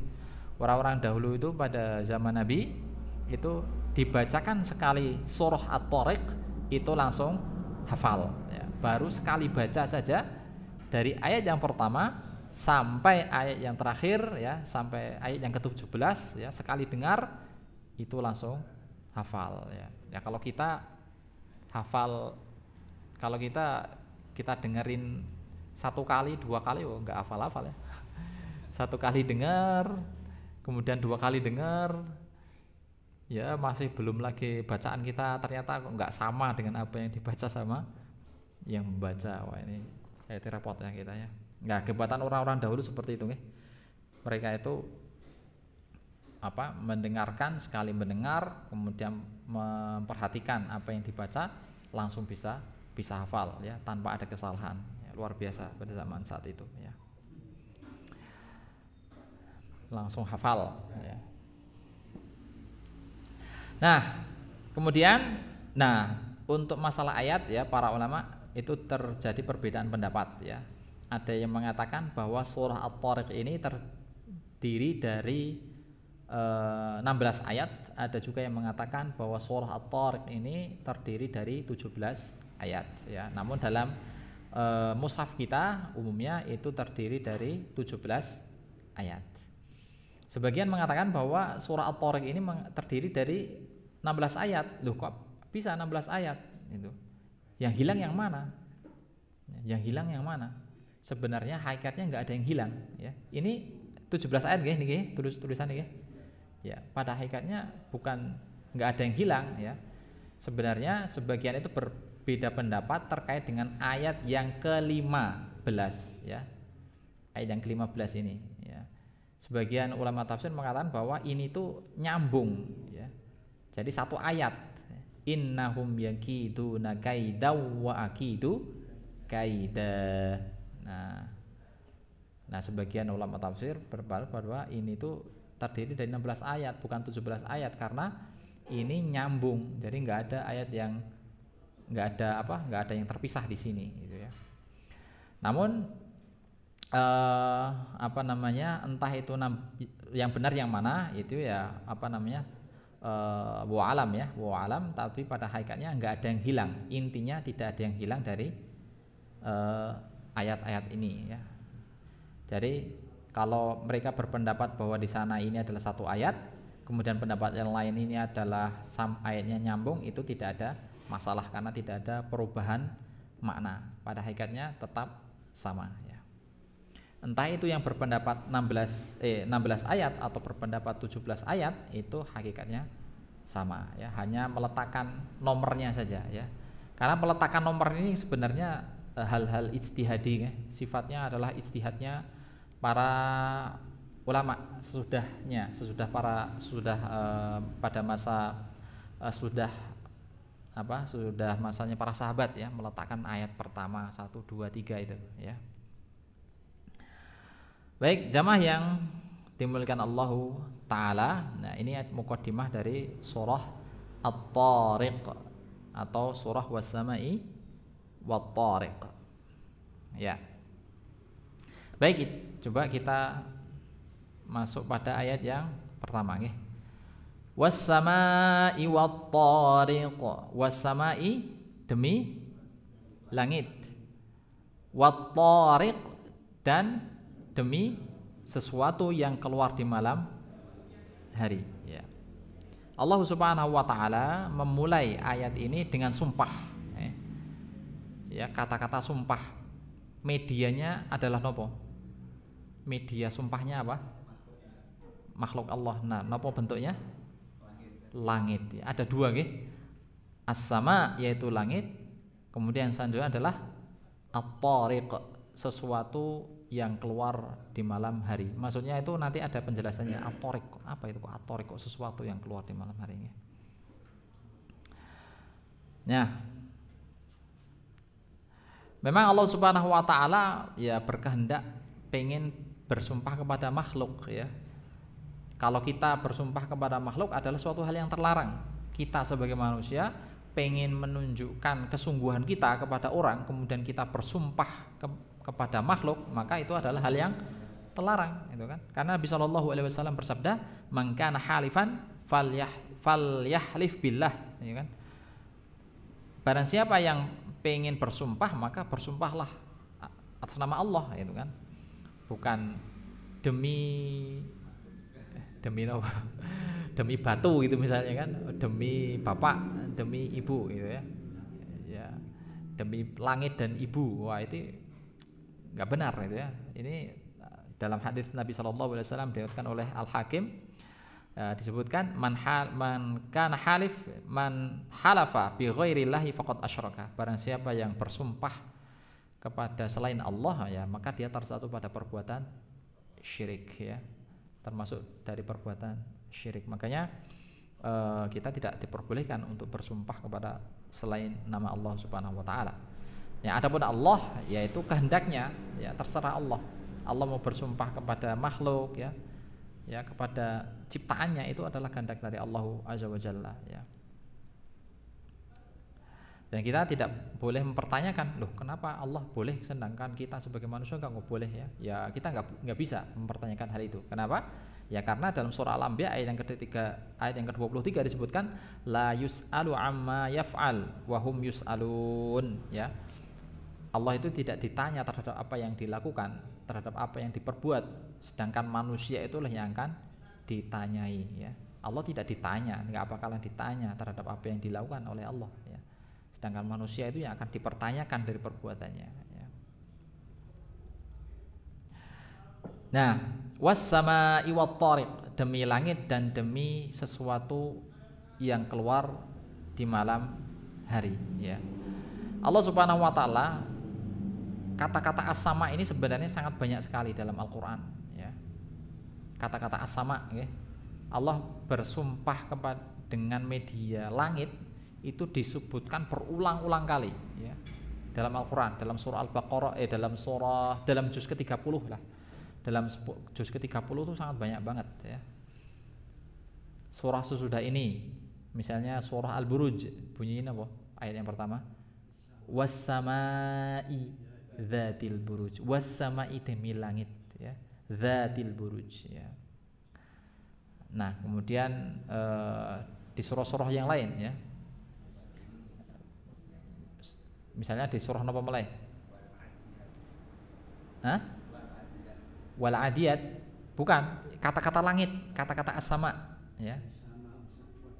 Orang-orang dahulu itu pada zaman Nabi itu dibacakan sekali surah At-Tariq itu langsung hafal ya. Baru sekali baca saja dari ayat yang pertama sampai ayat yang terakhir ya, sampai ayat yang ke-17 ya, sekali dengar itu langsung hafal ya. Ya kalau kita hafal, kalau kita dengerin satu kali, dua kali, oh nggak hafal-hafal ya. Satu kali dengar, kemudian dua kali dengar, ya masih belum lagi bacaan kita ternyata nggak sama dengan apa yang dibaca sama yang membaca. Wah ini repot ya kita ya. Nah, kehebatan orang-orang dahulu seperti itu nih. Mereka itu mendengarkan, sekali mendengar kemudian memperhatikan apa yang dibaca langsung bisa hafal ya, tanpa ada kesalahan ya, luar biasa pada zaman saat itu ya, langsung hafal ya. Nah kemudian untuk masalah ayat ya, para ulama itu terjadi perbedaan pendapat ya. Ada yang mengatakan bahwa surah At-Tariq ini terdiri dari 16 ayat. Ada juga yang mengatakan bahwa surah At-Tariq ini terdiri dari 17 ayat ya. Namun dalam mushaf kita umumnya itu terdiri dari 17 ayat. Sebagian mengatakan bahwa surah At-Tariq ini terdiri dari 16 ayat. Loh kok bisa 16 ayat itu? Yang hilang yang mana? Yang hilang yang mana? Sebenarnya hakikatnya nggak ada yang hilang ya. Ini 17 ayat nggih, tulisan nggih. Ya, pada hakikatnya bukan nggak ada yang hilang ya. Sebenarnya sebagian itu berbeda pendapat terkait dengan ayat yang ke-15 ya. Ayat yang ke-15 ini ya. Sebagian ulama tafsir mengatakan bahwa ini tuh nyambung ya. Jadi satu ayat, innahum yakiduna kaidaw wa akidu kaida. Nah, sebagian ulama tafsir berpendapat bahwa ini tuh terdiri dari 16 ayat bukan 17 ayat karena ini nyambung. Jadi nggak ada ayat yang nggak ada yang terpisah di sini gitu ya. Namun entah itu yang benar yang mana itu ya wa alam, tapi pada hakikatnya nggak ada yang hilang. Intinya tidak ada yang hilang dari ayat-ayat ini ya. Jadi kalau mereka berpendapat bahwa di sana ini adalah satu ayat, kemudian pendapat yang lain ini adalah ayatnya nyambung, itu tidak ada masalah karena tidak ada perubahan makna. Pada hakikatnya tetap sama ya. Entah itu yang berpendapat 16 ayat atau berpendapat 17 ayat, itu hakikatnya sama ya, hanya meletakkan nomornya saja ya. Karena peletakan nomor ini sebenarnya hal-hal ijtihadi ya. Sifatnya adalah ijtihadnya para ulama pada masa sudah masanya para sahabat ya, meletakkan ayat pertama 1, 2, 3 itu ya. Baik jamaah yang dimuliakan Allah Ta'ala, nah ini muqaddimah dari surah At-Tariq atau surah Was-Sama'i Wat-Tariq ya. Baik, coba kita masuk pada ayat yang pertama nggih. Was-sama'i wat-tariq. Was-sama'i demi langit. Wat-tariq dan demi sesuatu yang keluar di malam hari ya. Allah Subhanahu wa taala memulai ayat ini dengan sumpah. Ya, kata-kata sumpah. Medianya adalah nopo? Media sumpahnya apa? Makhluk Allah. Nah, nopo bentuknya? Langit. Ada dua nggih. As-sama yaitu langit, kemudian selanjutnya adalah at-tariq, sesuatu yang keluar di malam hari. Maksudnya itu nanti ada penjelasannya. At-tariq apa itu kok at-tariq, kok sesuatu yang keluar di malam hari ini. Ya, memang Allah Subhanahu wa taala ya berkehendak pengen bersumpah kepada makhluk ya. Kalau kita bersumpah kepada makhluk adalah suatu hal yang terlarang. Kita sebagai manusia pengen menunjukkan kesungguhan kita kepada orang, kemudian kita bersumpah kepada makhluk, maka itu adalah hal yang terlarang, itu kan? Karena Nabi Shallallahu Alaihi Wasallam bersabda, "Man kana halifan falyahlif billah," ya kan? Barang siapa yang pengen bersumpah, maka bersumpahlah atas nama Allah, itu kan? Bukan demi apa? Demi batu gitu misalnya kan, demi bapak, demi ibu gitu ya. Ya, demi langit dan ibu. Wah, itu nggak benar itu ya. Ini dalam hadis Nabi Shallallahu Alaihi Wasallam diriwayatkan oleh Al Hakim, disebutkan man kana halif man halafa bi ghairillahi faqad asyraka. Barang siapa yang bersumpah kepada selain Allah ya, maka dia terjatuh pada perbuatan syirik ya, termasuk dari perbuatan syirik. Makanya kita tidak diperbolehkan untuk bersumpah kepada selain nama Allah Subhanahu wa taala. Ya, adapun Allah yaitu kehendaknya ya, terserah Allah. Allah mau bersumpah kepada makhluk ya, ya kepada ciptaannya, itu adalah kehendak dari Allah Azza wa Jalla ya. Dan kita tidak boleh mempertanyakan, loh kenapa Allah boleh sedangkan kita sebagai manusia nggak boleh ya? Ya kita nggak bisa mempertanyakan hal itu. Kenapa? Ya karena dalam surah Al-Anbiya ayat yang ketiga, ayat yang ke-23 disebutkan la yus'alu amma yaf'al wa hum yus'alun ya. Allah itu tidak ditanya terhadap apa yang dilakukan, terhadap apa yang diperbuat, sedangkan manusia itulah yang akan ditanyai ya. Allah tidak ditanya, nggak bakalan ditanya terhadap apa yang dilakukan oleh Allah ya. Sedangkan manusia itu yang akan dipertanyakan dari perbuatannya ya. Nah, was-samaa'i wat-thariq, demi langit dan demi sesuatu yang keluar di malam hari ya. Allah Subhanahu wa taala, kata-kata as-sama ini sebenarnya sangat banyak sekali dalam Al-Qur'an ya. Kata-kata as-sama ya. Allah bersumpah dengan media langit itu disebutkan berulang-ulang kali ya. Dalam Al-Qur'an, dalam surah Al-Baqarah dalam juz ke-30 lah. Dalam juz ke-30 itu sangat banyak banget ya. Surah sesudah ini misalnya surah Al-Buruj, bunyinya apa? Ayat yang pertama. Was-samaa'i dzatil buruj, was-samaa'i demi langit ya, dzatil buruj ya. Nah, kemudian di surah-surah yang lain ya. Misalnya di surah napa mulai? Hah? Wal adiyat, bukan, kata-kata langit, kata-kata as-sama ya.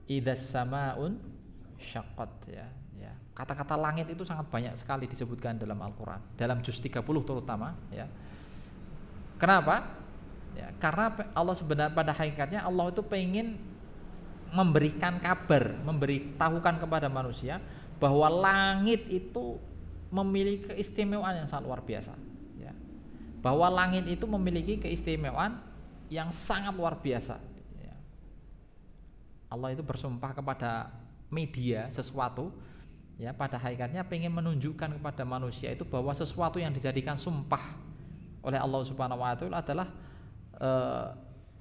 Idzas samaun syaqqat ya. Ya, kata-kata langit itu sangat banyak sekali disebutkan dalam Al-Qur'an, dalam juz 30 terutama ya. Kenapa? Ya, karena Allah sebenarnya pada hakikatnya Allah itu pengen memberikan kabar, memberitahukan kepada manusia bahwa langit itu memiliki keistimewaan yang sangat luar biasa ya. Bahwa langit itu memiliki keistimewaan yang sangat luar biasa ya. Allah itu bersumpah kepada media sesuatu ya, pada hakikatnya pengen menunjukkan kepada manusia itu bahwa sesuatu yang dijadikan sumpah oleh Allah Subhanahu wa taala adalah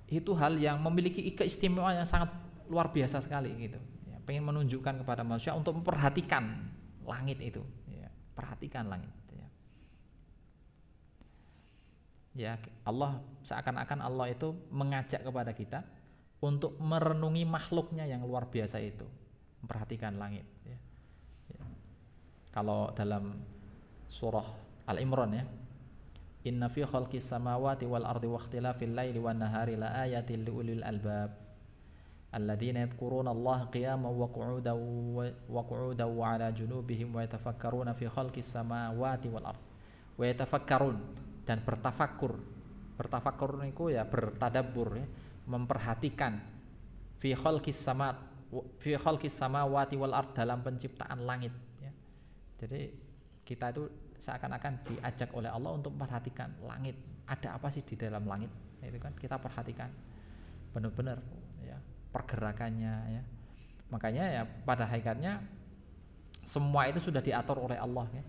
itu hal yang memiliki keistimewaan yang sangat luar biasa sekali gitu ya. Pengen menunjukkan kepada manusia untuk memperhatikan langit itu ya. Perhatikan langit ya. Ya, Allah seakan-akan Allah itu mengajak kepada kita untuk merenungi makhluknya yang luar biasa itu, memperhatikan langit ya. Kalau dalam surah Al-Imran ya, inna fi khalqis samawati wal ardi wa ikhtilafil laili wan nahari la ayatin liulil albab alladzina yadhkuruna Allah qiyaman wa qu'udan wa ala junubihim wa yatafakkaruna fi khalqis samawati wal ardi wa yatafakkarun, dan bertafakkur niku ya bertadabbur ya, memperhatikan fi khalqis samawati wal ardi, dalam penciptaan langit. Jadi kita itu seakan-akan diajak oleh Allah untuk memperhatikan langit. Ada apa sih di dalam langit? Itu kan kita perhatikan benar-benar ya, pergerakannya ya. Makanya ya pada hakikatnya Semua itu sudah diatur oleh Allah ya.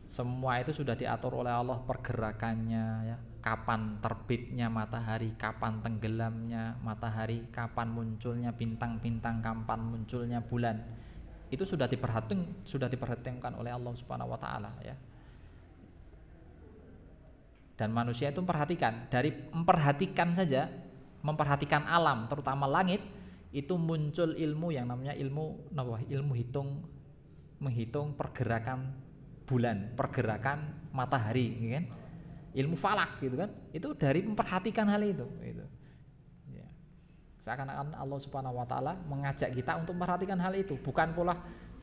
Semua itu sudah diatur oleh Allah, pergerakannya ya, kapan terbitnya matahari, kapan tenggelamnya matahari, kapan munculnya bintang-bintang, kapan munculnya bulan. Itu sudah diperhitungkan oleh Allah Subhanahu wa taala ya. Dan manusia itu memperhatikan saja, memperhatikan alam, terutama langit, itu muncul ilmu yang namanya ilmu menghitung pergerakan bulan, pergerakan matahari, kan? Ilmu falak gitu kan? Itu dari memperhatikan hal itu. Gitu. Ya. Seakan-akan Allah Subhanahu Wa Taala mengajak kita untuk memperhatikan hal itu, bukan pula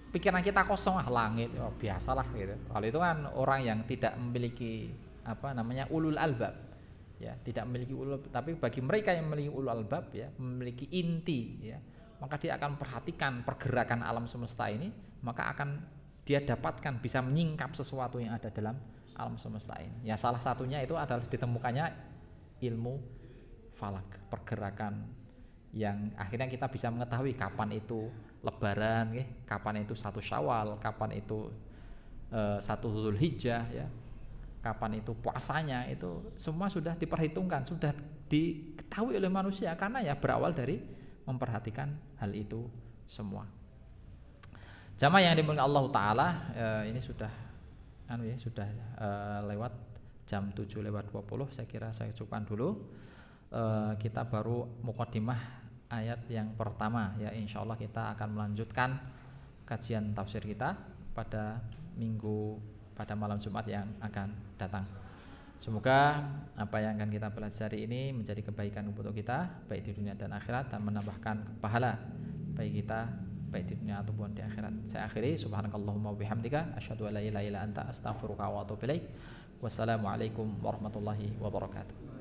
pikiran kita kosong langit, oh, biasalah gitu. Kalau itu kan orang yang tidak memiliki ulul albab, ya, tidak memiliki ulul. Tapi bagi mereka yang memiliki ulul albab, ya, memiliki inti, ya, maka dia akan perhatikan pergerakan alam semesta ini, maka akan dia dapatkan, bisa menyingkap sesuatu yang ada dalam alam semesta ini. Ya, salah satunya itu adalah ditemukannya ilmu falak, pergerakan yang akhirnya kita bisa mengetahui kapan itu Lebaran, kapan itu 1 Syawal, kapan itu 1 Dzulhijjah, ya, kapan itu puasanya, itu semua sudah diperhitungkan, sudah diketahui oleh manusia karena ya berawal dari memperhatikan hal itu semua. Jamaah yang dimuliakan Allah Ta'ala, ini sudah lewat jam 7:20. Saya kira saya cukupkan dulu. Kita baru muqaddimah ayat yang pertama, ya, insya Allah kita akan melanjutkan kajian tafsir kita pada malam Jumat yang akan datang. Semoga apa yang akan kita pelajari ini menjadi kebaikan untuk kita, baik di dunia dan akhirat, dan menambahkan pahala baik kita baik di dunia ataupun di akhirat. Saya akhiri, subhanakallahumma wabihamdika, asyhadu an la ilaha illa anta, astaghfiruka wa atubu ilaik. Wassalamualaikum warahmatullahi wabarakatuh.